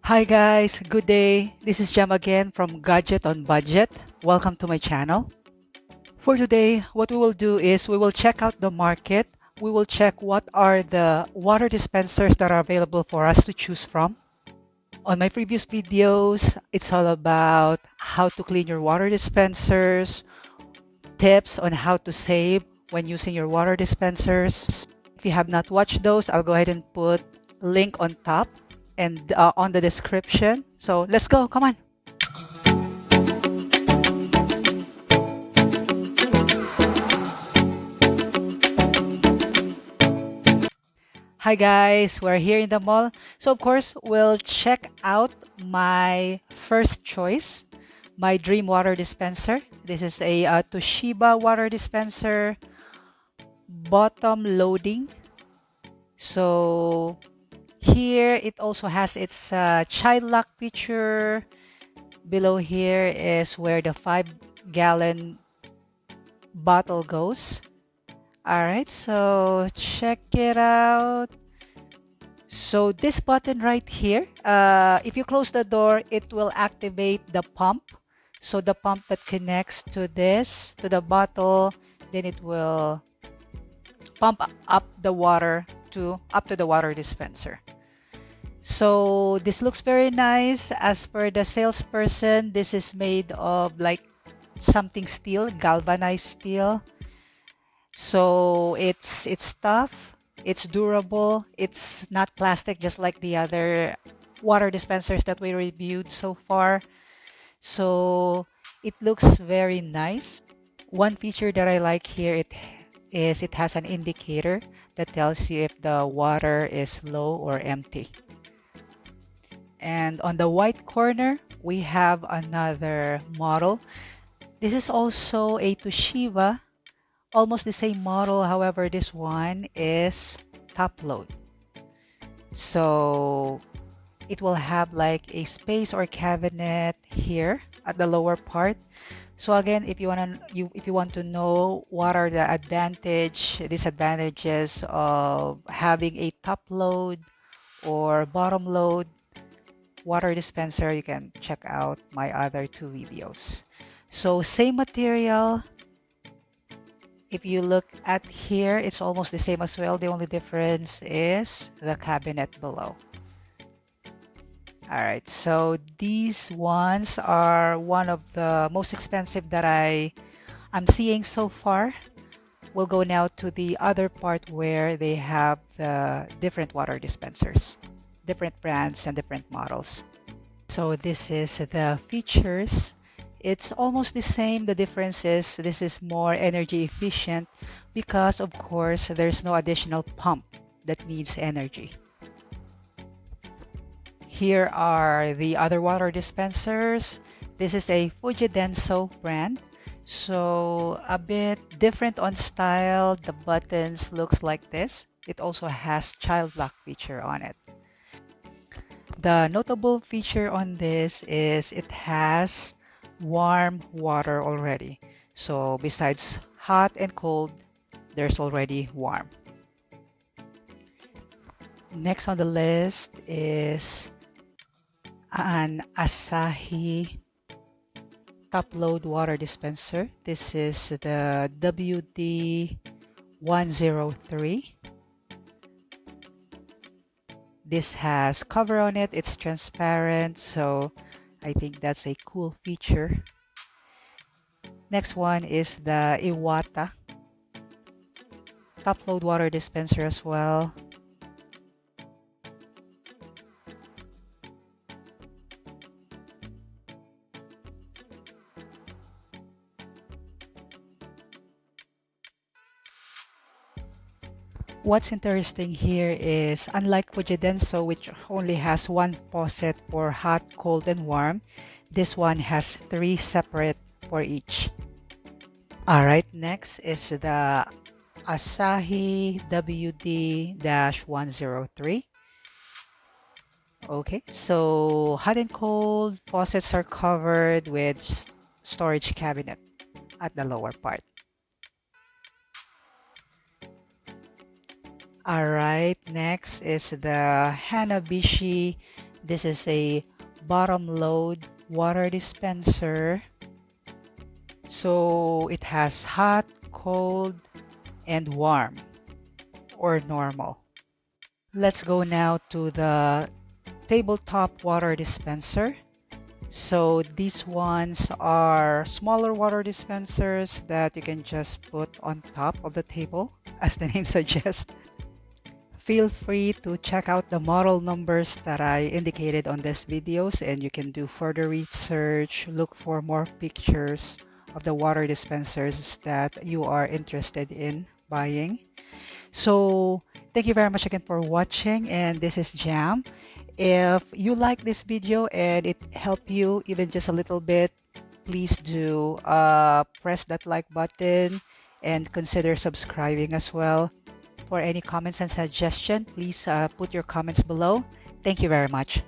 Hi guys, good day. This is Jam again from Gadget on Budget. Welcome to my channel. For today, what we will do is we will check out the market. We will check what are the water dispensers that are available for us to choose from. On my previous videos, it's all about how to clean your water dispensers, tips on how to save when using your water dispensers. If you have not watched those, I'll go ahead and put link on top and on the description. So let's go, come on. Hi guys, we're here in the mall. So of course, we'll check out my first choice, my dream water dispenser. This is a Toshiba water dispenser, bottom loading. So here it also has its child lock feature. Below here is where the 5-gallon bottle goes. All right, so check it out. So this button right here, if you close the door, it will activate the pump. So the pump that connects to this, to the bottle, then it will pump up the water up to the water dispenser. So this looks very nice. As per the salesperson, this is made of like something steel, galvanized steel. So it's tough, it's durable, it's not plastic just like the other water dispensers that we reviewed so far. So it looks very nice. One feature that I like here it has an indicator that tells you if the water is low or empty. And on the white corner, we have another model. This is also a Toshiba, almost the same model. However, this one is top load. So it will have like a space or cabinet here at the lower part. So again, if you want to know what are the disadvantages of having a top load or bottom load water dispenser, you can check out my other two videos. So same material. If you look at here, it's almost the same as well. The only difference is the cabinet below. All right, so these ones are one of the most expensive that I'm seeing so far. We'll go now to the other part where they have the different water dispensers, different brands and different models. So this is the features. It's almost the same. The difference is this is more energy efficient because of course there's no additional pump that needs energy. Here are the other water dispensers. This is a Fujidenso brand. So a bit different on style. The buttons looks like this. It also has child lock feature on it. The notable feature on this is it has warm water already. So besides hot and cold, there's already warm. Next on the list is an Asahi top load water dispenser. This is the WD103. This has cover on it. It's transparent, so I think that's a cool feature. Next one is the Iwata top load water dispenser as well. What's interesting here is unlike Fujidenso, which only has one faucet for hot, cold, and warm, this one has 3 separate for each. Alright, next is the Asahi WD-103. Okay, so hot and cold faucets are covered with storage cabinet at the lower part. Alright, next is the Bishi This is a bottom load water dispenser. So it has hot, cold, and warm or normal. Let's go now to the tabletop water dispenser. So these ones are smaller water dispensers that you can just put on top of the table, as the name suggests. Feel free to check out the model numbers that I indicated on these videos, and you can do further research, look for more pictures of the water dispensers that you are interested in buying. So thank you very much again for watching, and this is Jam. If you like this video and it helped you even just a little bit, please do press that like button and consider subscribing as well. For any comments and suggestion, please put your comments below. Thank you very much.